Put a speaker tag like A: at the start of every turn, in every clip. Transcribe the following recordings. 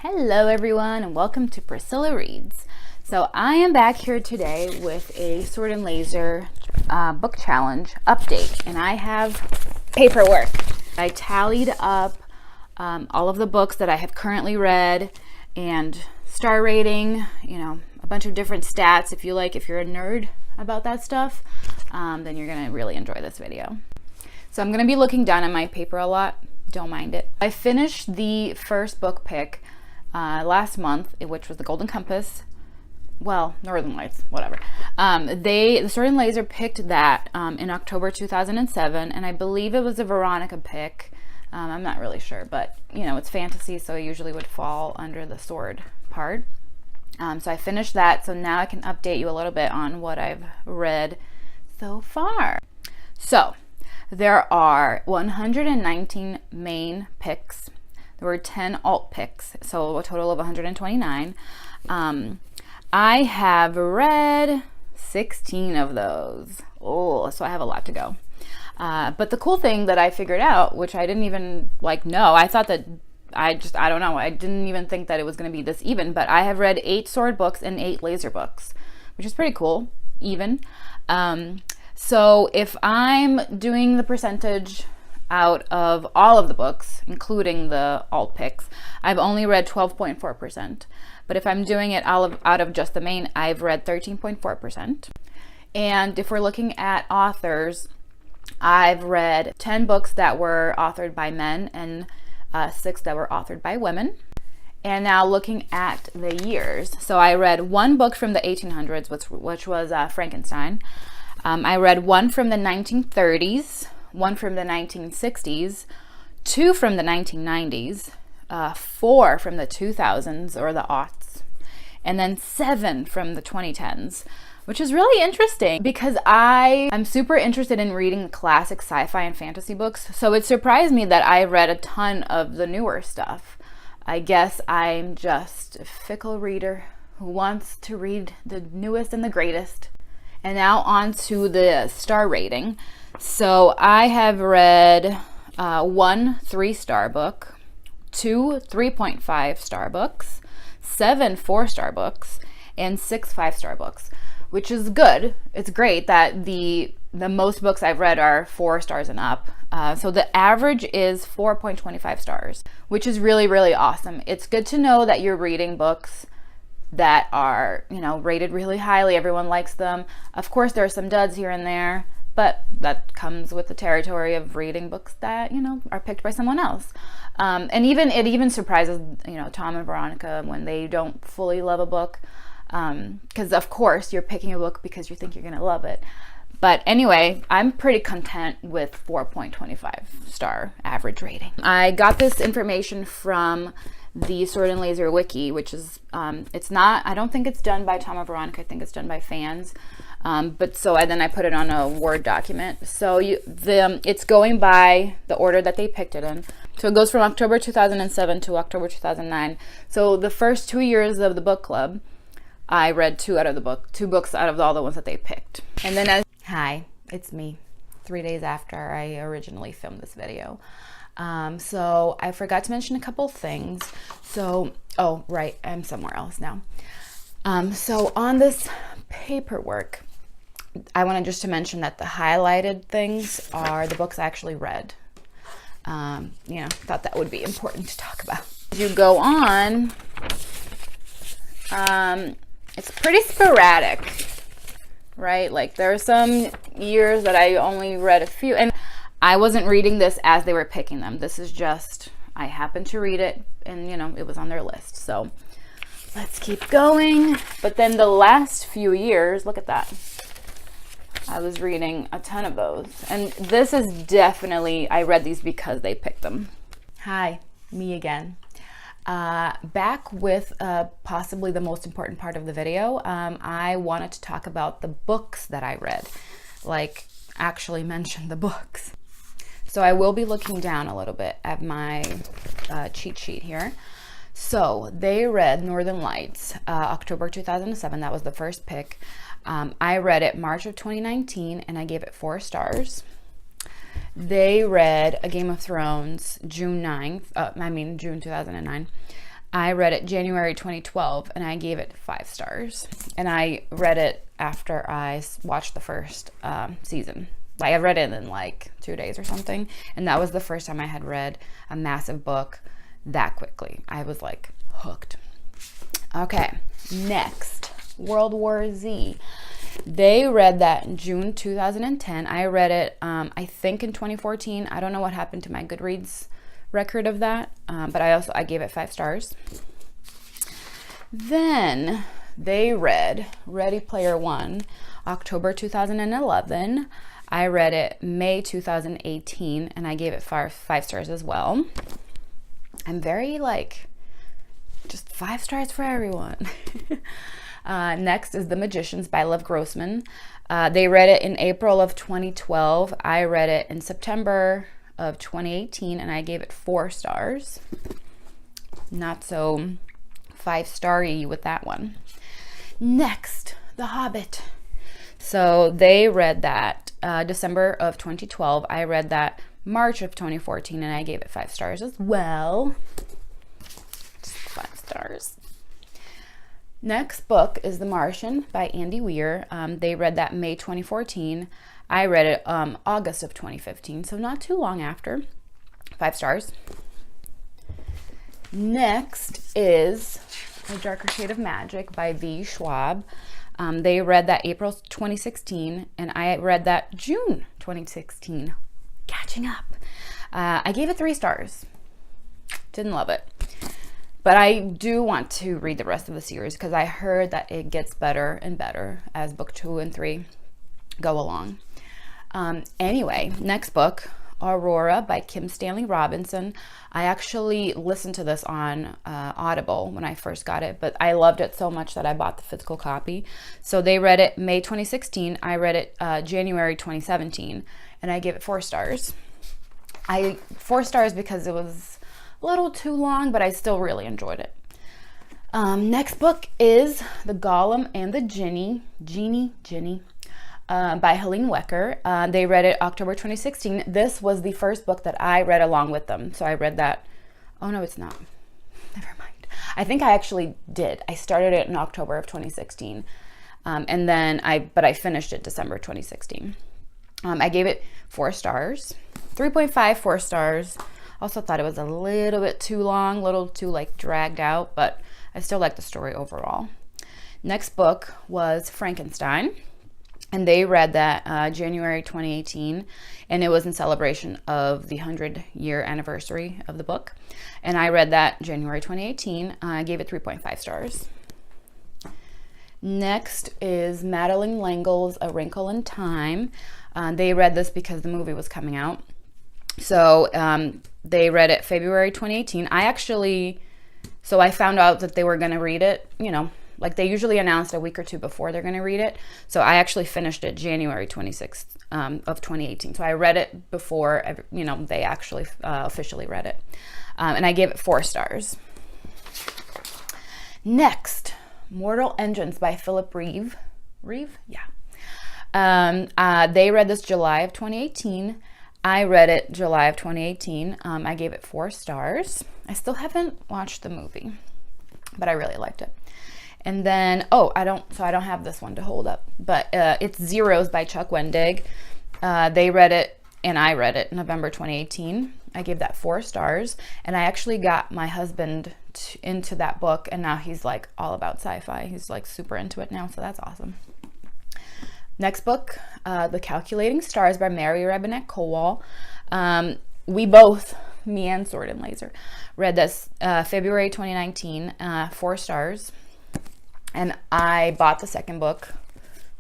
A: Hello everyone and welcome to Priscilla Reads. So I am back here today with a Sword and Laser book challenge update, and I have paperwork. I tallied up all of the books that I have currently read and star rating, a bunch of different stats. If you're a nerd about that stuff, then you're gonna really enjoy this video. So I'm gonna be looking down at my paper a lot. Don't mind it. I finished the first book pick last month, which was The Golden Compass. Well, Northern Lights, whatever. The Sword and Laser picked that in October 2007, and I believe it was a Veronica pick. I'm not really sure, but it's fantasy, so it usually would fall under the sword part. So I finished that, so now I can update you a little bit on what I've read so far. So there are 119 main picks. There were 10 alt picks, so a total of 129. I have read 16 of those. Oh, so I have a lot to go. But the cool thing that I figured out, which I didn't even know, I thought that I don't know. I didn't even think that it was going to be this even, but I have read 8 sword books and 8 laser books, which is pretty cool, even. So if I'm doing the percentage out of all of the books, including the alt picks, I've only read 12.4%. But if I'm doing it out of just the main, I've read 13.4%. And if we're looking at authors, I've read 10 books that were authored by men and 6 that were authored by women. And now looking at the years. So I read 1 book from the 1800s, which was Frankenstein. I read 1 from the 1930s, 1 from the 1960s, 2 from the 1990s, 4 from the 2000s or the aughts, and then 7 from the 2010s, which is really interesting because I'm super interested in reading classic sci-fi and fantasy books. So it surprised me that I read a ton of the newer stuff. I guess I'm just a fickle reader who wants to read the newest and the greatest. And now on to the star rating. So I have read 1 3-star book, 2 3.5 star books, 7 4-star books, and 6 5-star books, which is good. It's great that the most books I've read are 4 stars and up. So the average is 4.25 stars, which is really, really awesome. It's good to know that you're reading books that are, rated really highly. Everyone likes them. Of course, there are some duds here and there, but that comes with the territory of reading books that, are picked by someone else. And it even surprises, Tom and Veronica when they don't fully love a book. Because of course you're picking a book because you think you're going to love it. But anyway, I'm pretty content with 4.25 star average rating. I got this information from the Sword and Laser Wiki, which is, I don't think it's done by Tom or Veronica. I think it's done by fans. Then I put it on a Word document. So it's going by the order that they picked it in. So it goes from October 2007 to October 2009. So the first 2 years of the book club, I read 2 books out of all the ones that they picked. And then hi, it's me, 3 days after I originally filmed this video. So I forgot to mention a couple things. Oh, right, I'm somewhere else now. So on this paperwork, I wanted just to mention that the highlighted things are the books I actually read. Thought that would be important to talk about. As you go on, it's pretty sporadic, right? Like there are some years that I only read a few, and I wasn't reading this as they were picking them. This is just, I happened to read it and, it was on their list. So let's keep going. But then the last few years, look at that. I was reading a ton of those. And this is definitely, I read these because they picked them. Hi, me again. Back with possibly the most important part of the video. I wanted to talk about the books that I read. Actually mention the books. So I will be looking down a little bit at my cheat sheet here. So they read Northern Lights, October 2007. That was the first pick. I read it March of 2019, and I gave it 4 stars. They read A Game of Thrones June 2009. I read it January 2012, and I gave it 5 stars. And I read it after I watched the first season. Like, I read it in like 2 days or something, and that was the first time I had read a massive book that quickly. I was like hooked. Okay, next, World War Z. They read that in June 2010. I read it, I think in 2014. I don't know what happened to my Goodreads record of that, but I gave it 5 stars. Then they read Ready Player One, October 2011. I read it May 2018, and I gave it 5 stars as well. I'm very like, just 5 stars for everyone. Next is The Magicians by Lev Grossman. They read it in April of 2012. I read it in September of 2018, and I gave it 4 stars. Not so 5-starry with that one. Next, The Hobbit. So they read that December of 2012. I read that March of 2014, and I gave it 5 stars as well. Just 5 stars. Next book is The Martian by Andy Weir. They read that May 2014. I read it August of 2015, so not too long after. 5 stars. Next is A Darker Shade of Magic by V. Schwab. They read that April 2016, and I read that June 2016. Catching up. I gave it 3 stars. Didn't love it. But I do want to read the rest of the series because I heard that it gets better and better as book 2 and 3 go along. Anyway, next book, Aurora by Kim Stanley Robinson. I actually listened to this on Audible when I first got it, but I loved it so much that I bought the physical copy. So they read it May 2016. I read it January 2017, and I gave it 4 stars. 4 stars because it was a little too long, but I still really enjoyed it. Next book is The Golem and the Genie by Helene Wecker. They read it October 2016. This was the first book that I read along with them. So I read that. Oh, no, it's not. Never mind. I think I actually did. I started it in October of 2016. And then I finished it December 2016. I gave it 4 stars, 3.5, 4 stars. Also thought it was a little bit too long, a little too like dragged out, but I still like the story overall. Next book was Frankenstein, and they read that January 2018, and it was in celebration of the 100-year anniversary of the book. And I read that January 2018. I gave it 3.5 stars. Next is Madeleine L'Engle's A Wrinkle in Time. They read this because the movie was coming out. So they read it February 2018. I found out that they were going to read it, like they usually announced a week or 2 before they're going to read it. So I actually finished it January 26th of 2018. So I read it before, they actually officially read it. And I gave it 4 stars. Next, Mortal Engines by Philip Reeve. Reeve? Yeah. They read this July of 2018. I read it July of 2018. I gave it 4 stars. I still haven't watched the movie, but I really liked it. And then, I don't have this one to hold up, but it's Zeros by Chuck Wendig. They read it, and I read it November 2018. I gave that 4 stars, and I actually got my husband into that book, and now he's like all about sci-fi. He's like super into it now, so that's awesome. Next book, The Calculating Stars by Mary Robinette Kowal. We both, me and Sword and Laser, read this February 2019, 4 stars. And I bought the second book,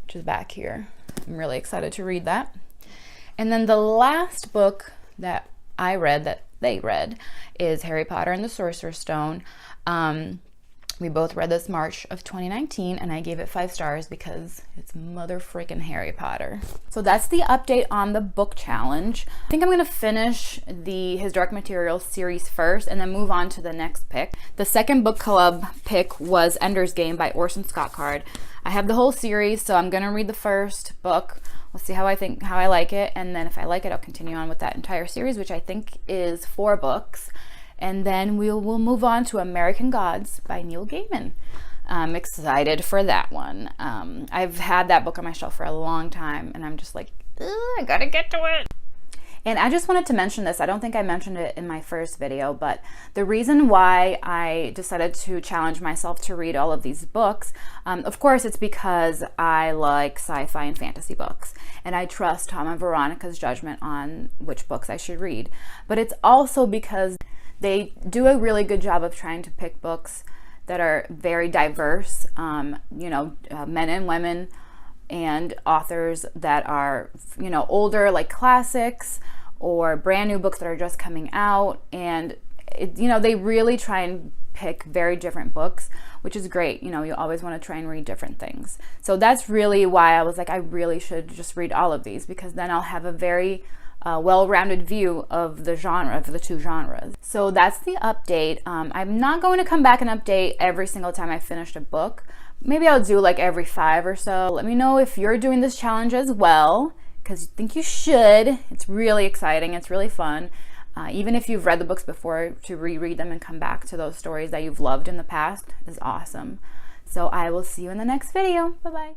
A: which is back here. I'm really excited to read that. And then the last book that I read, that they read, is Harry Potter and the Sorcerer's Stone. We both read this March of 2019, and I gave it 5 stars because it's mother freaking Harry Potter. So that's the update on the book challenge. I think I'm going to finish the His Dark Materials series first and then move on to the next pick. The second book club pick was Ender's Game by Orson Scott Card. I have the whole series, so I'm going to read the first book. We'll see how I like it, and then if I like it, I'll continue on with that entire series, which I think is 4 books. and then we'll move on to American Gods by Neil Gaiman. I'm excited for that one. I've had that book on my shelf for a long time, and I'm just like, I gotta get to it. And I just wanted to mention this. I don't think I mentioned it in my first video, but the reason why I decided to challenge myself to read all of these books, of course, it's because I like sci-fi and fantasy books, and I trust Tom and Veronica's judgment on which books I should read. But it's also because they do a really good job of trying to pick books that are very diverse, men and women, and authors that are, older, like classics, or brand new books that are just coming out. And, they really try and pick very different books, which is great. You always want to try and read different things. So that's really why I was like, I really should just read all of these, because then I'll have a very well-rounded view of the genre, of the two genres. So that's the update. I'm not going to come back and update every single time I finished a book. Maybe I'll do like every 5 or so. Let me know if you're doing this challenge as well, because you think you should. It's really exciting. It's really fun. Even if you've read the books before, to reread them and come back to those stories that you've loved in the past is awesome. So I will see you in the next video. Bye-bye.